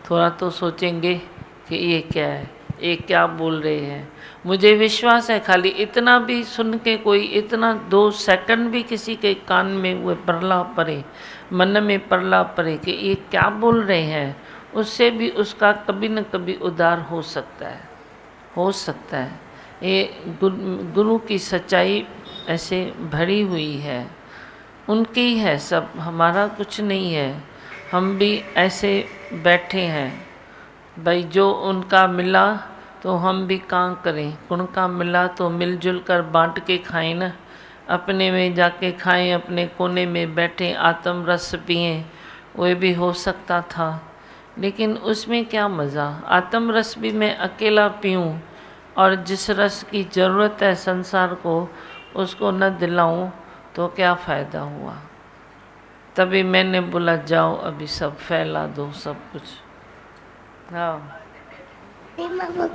थोड़ा तो सोचेंगे कि ये क्या है, ये क्या बोल रहे हैं। मुझे विश्वास है खाली इतना भी सुन के कोई इतना 2 सेकंड भी किसी के कान में वो परला पड़े, मन में परला पड़े कि ये क्या बोल रहे हैं, उससे भी उसका कभी न कभी उद्धार हो सकता है, हो सकता है। ये गुरु की सच्चाई ऐसे भरी हुई है, उनकी है सब, हमारा कुछ नहीं है। हम भी ऐसे बैठे हैं भाई, जो उनका मिला तो हम भी काम करें, उनका मिला तो मिलजुल कर बांट के खाएं ना। अपने में जाके खाएं, अपने कोने में बैठे आत्म रस पिएं, वो भी हो सकता था। लेकिन उसमें क्या मज़ा, आत्म रस भी मैं अकेला पीऊं और जिस रस की ज़रूरत है संसार को उसको न दिलाऊं तो क्या फ़ायदा हुआ। तभी मैंने बोला जाओ अभी सब फैला दो सब कुछ। हाँ भगवान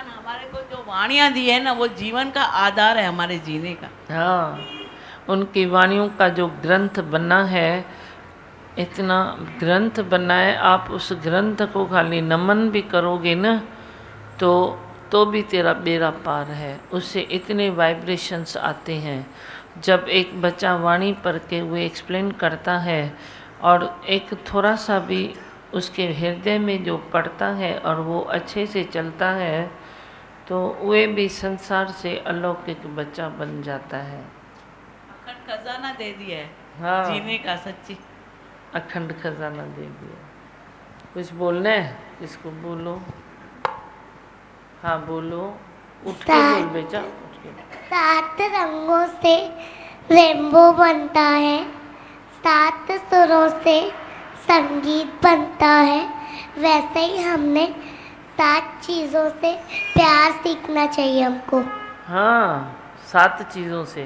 हमारे को जो वाणियाँ दी है ना, वो जीवन का आधार है हमारे जीने का। हाँ, उनकी वाणियों का जो ग्रंथ बना है, इतना ग्रंथ बना है, आप उस ग्रंथ को खाली नमन भी करोगे ना तो भी तेरा बेड़ा पार है। उससे इतने वाइब्रेशंस आते हैं। जब एक बच्चा वाणी पढ़ के हुए एक्सप्लेन करता है और एक थोड़ा सा भी उसके हृदय में जो पड़ता है और वो अच्छे से चलता है तो वे भी संसार से अलौकिक बच्चा बन जाता है। अखंड खजाना दे दिया है हाँ, जीने का, सच्ची अखंड खजाना दे दिया। कुछ बोलना है, किसको बोलो। हाँ बोलो, उठ के बोल बेटा, उठ के। 7 रंगों से रेनबो बनता है, 7 सुरों से संगीत बनता है। वैसे ही हमने 7 चीज़ों से प्यार सीखना चाहिए हमको। हाँ, 7 चीज़ों से।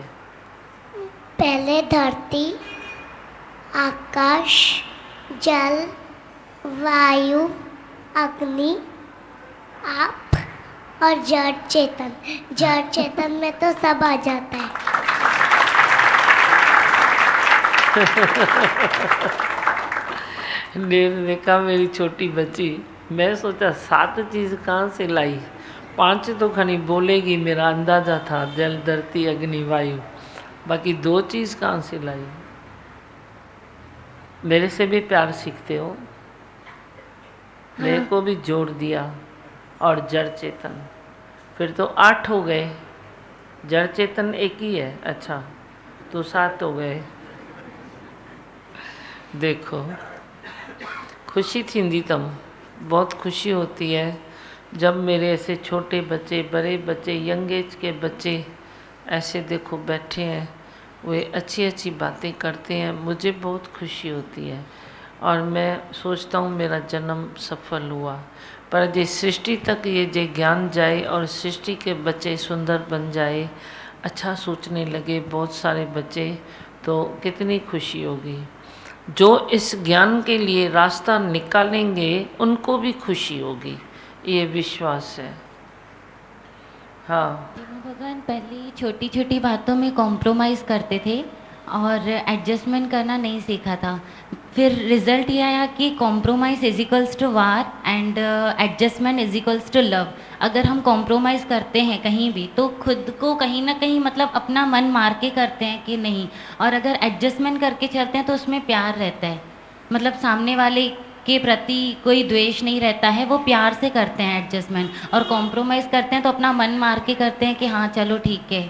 पहले धरती, आकाश, जल, वायु, अग्नि, आप और जड़ चेतन। जड़ चेतन में तो सब आ जाता है। देखा मेरी छोटी बच्ची, मैं सोचा 7 चीज़ कहाँ से लाई, 5 तो खनी बोलेगी, मेरा अंदाज़ा था, जल धरती अग्नि वायु, बाकी 2 चीज़ कहाँ से लाई। मेरे से भी प्यार सीखते हो। मेरे को भी जोड़ दिया और जड़ चेतन, फिर तो 8 हो गए। जड़ चेतन एक ही है, अच्छा तो 7 हो गए। देखो खुशी थींदी तम, बहुत खुशी होती है जब मेरे ऐसे छोटे बच्चे, बड़े बच्चे, यंग एज के बच्चे ऐसे देखो बैठे हैं, वे अच्छी अच्छी बातें करते हैं, मुझे बहुत खुशी होती है। और मैं सोचता हूँ मेरा जन्म सफल हुआ। पर जे सृष्टि तक ये जे ज्ञान जाए और सृष्टि के बच्चे सुंदर बन जाए, अच्छा सोचने लगे बहुत सारे बच्चे, तो कितनी खुशी होगी। जो इस ज्ञान के लिए रास्ता निकालेंगे उनको भी खुशी होगी, ये विश्वास है। हाँ भगवान पहले छोटी छोटी बातों में कॉम्प्रोमाइज़ करते थे और एडजस्टमेंट करना नहीं सीखा था। फिर रिजल्ट ये आया कि compromise is equals to war and adjustment is equals to love. अगर हम कॉम्प्रोमाइज़ करते हैं कहीं भी तो खुद को कहीं ना कहीं मतलब अपना मन मार के करते हैं कि नहीं, और अगर एडजस्टमेंट करके चलते हैं तो उसमें प्यार रहता है, मतलब सामने वाले के प्रति कोई द्वेष नहीं रहता है, वो प्यार से करते हैं एडजस्टमेंट। और कॉम्प्रोमाइज़ करते हैं तो अपना मन मार के करते हैं कि हाँ चलो ठीक है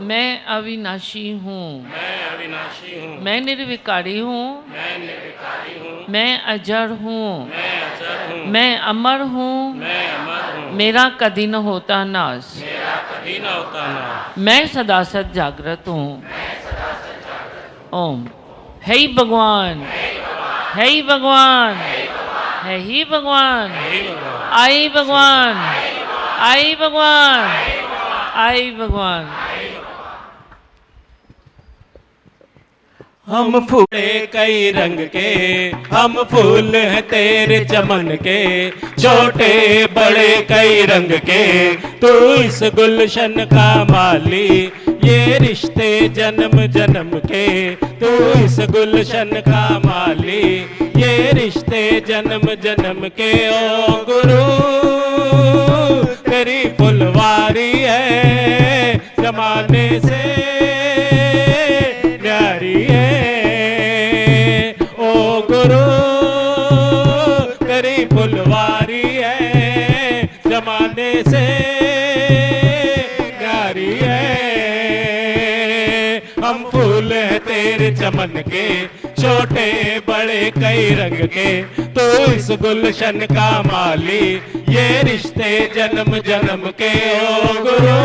मैं अविनाशी हूँ। मैं अविनाशी हूँ। मैं निर्विकारी हूँ। मैं निर्विकारी हूँ। मैं अजर हूँ। मैं अजर हूँ। मैं अमर हूँ। मैं अमर हूँ। मेरा कदी न होता नाश। मेरा कभी न होता ना। मैं सदा सद जागृत हूँ। ओम। है ही भगवान, है ही भगवान, है ही भगवान, आई भगवान, आई भगवान, आई भगवान। हम फूले कई रंग के, हम फूल हैं तेरे चमन के, छोटे बड़े कई रंग के, तू इस गुलशन का माली, ये रिश्ते जन्म जन्म के, तू इस गुलशन का माली, ये रिश्ते जन्म जन्म के। ओ गुरु तेरी फुलवारी है, जमाने से प्यारी है। ओ गुरु तेरी फुलवारी है, जमाने से प्यारी है। हम फूल हैं तेरे चमन के, छोटे बड़े कई रंग के, तो इस गुलशन का माली, ये रिश्ते जन्म जन्म के। ओ गुरु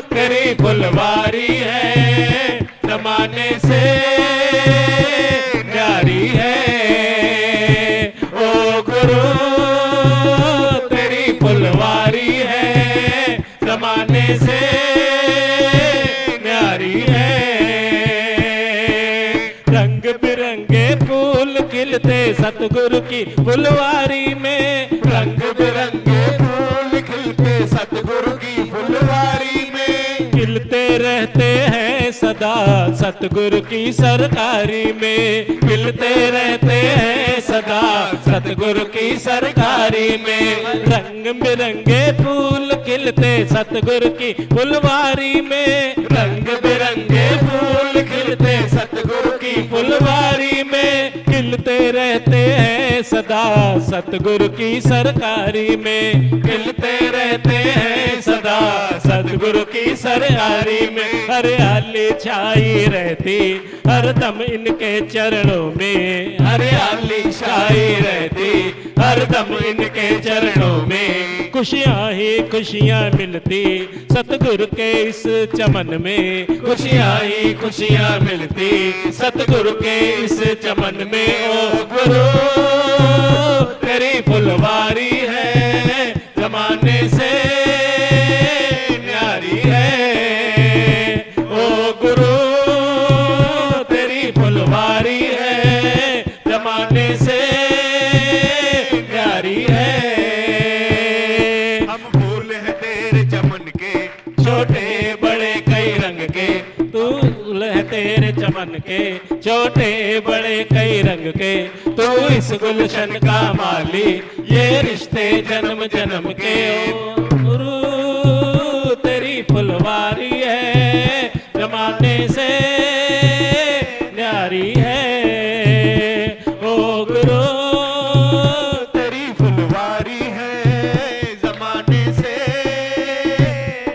तेरी फुलवारी है, जमाने से प्यारी है। ओ गुरु तेरी फुलवारी है, जमाने से प्यारी है। रंग बिरंगे फूल खिलते सतगुरु की फुलवारी में, रंग बिरंगे फूल खिलते सतगुरु की फुलवारी में, खिलते रहते हैं सदा सतगुरु की सरकारी में, खिलते रहते हैं सदा सतगुरु की सरकारी में। रंग बिरंगे फूल खिलते सतगुरु की फुलवारी में, रंग बिरंगे फूल खिलते सतगुरु की फुलवारी में, खिलते रहते हैं सदा सतगुरु की सरकारी में, खिलते रहते हैं सदा सतगुरु की सरकारी में। हरियाली छाई रहती हरदम इनके चरणों में, हरियाली छाई रहती हरदम इनके चरणों में। खुशियाँ ही खुशियाँ मिलती सतगुरु के इस चमन में, खुशियाँ ही खुशियाँ मिलती सतगुरु के इस चमन में। ओ गुरु तेरी फुलवारी है, जमाने से प्यारी है। ओ गुरु तेरी फुलवारी है, जमाने से प्यारी है। हम फूल हैं तेरे चमन के, छोटे बड़े कई रंग के, तू फूल है तेरे चमन के, छोटे बड़े कई रंग के, तू इस गुलशन का माली, ये रिश्ते जन्म जन्म के। ओ गुरु तेरी फुलवारी है, जमाने से न्यारी है। ओ गुरु तेरी फुलवारी है, जमाने से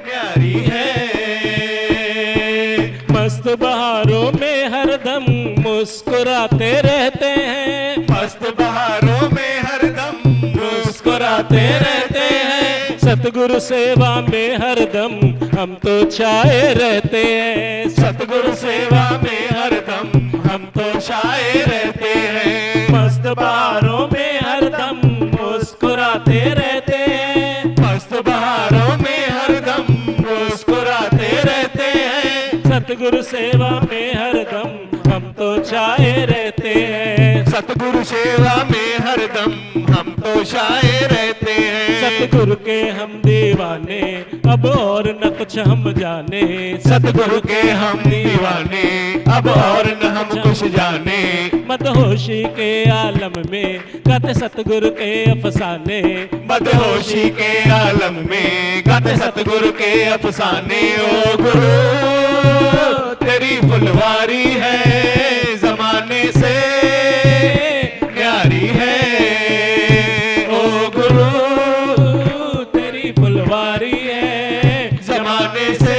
न्यारी है। मस्त बहारों में हरदम मुस्कुराते रहते हैं, मस्त बहारों में हरदम मुस्कुराते रहते हैं। सतगुरु सेवा में हरदम हम तो छाए रहते हैं, सतगुरु सेवा में हरदम हम तो छाए रहते हैं। मस्त बहारों में हरदम मुस्कुराते रहते हैं, मस्त बहारों में हरदम मुस्कुराते रहते हैं। सतगुरु सेवा में हरदम हम तो छाए रहते हैं, सतगुरु सेवा में हरदम हम तो छाए रहते हैं। सतगुरु के हम दीवाने, अब और न कुछ हम जाने, सतगुरु के हम दीवाने, अब और न हम कुछ जाने। मदहोशी के आलम में गाते सतगुरु के अफसाने, मदहोशी के आलम में गाते सतगुरु के अफसाने। ओ गुरु तेरी फुलवारी है, जमाने से प्यारी है। ओ गुरु तेरी फुलवारी है, जमाने से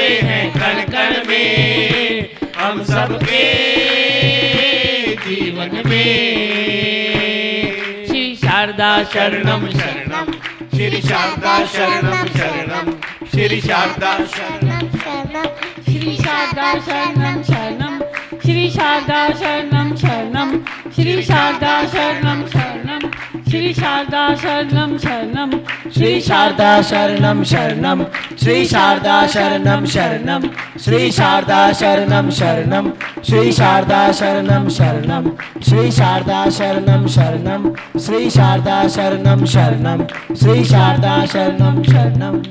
बसे हैं कण कण में, हम सबके जीवन में। श्री शारदा शरणम शरणम, श्री शारदा शरणम शरणम, श्री शारदा शरणम, श्री शारदा शरणम शरणम, श्री शारदा शरणम शरणम, श्री शारदा शरणम शरणम, श्री शारदा शरणम शरणम, श्री शारदा शरणम शरणम, श्री शारदा शरणम शरणम, श्री शारदा शरणम शरणम, श्री शारदा शरणम शरणम, श्री शारदा शरणम शरणम, श्री शारदा शरणम शरणम, श्री शारदा शरणम शरणम।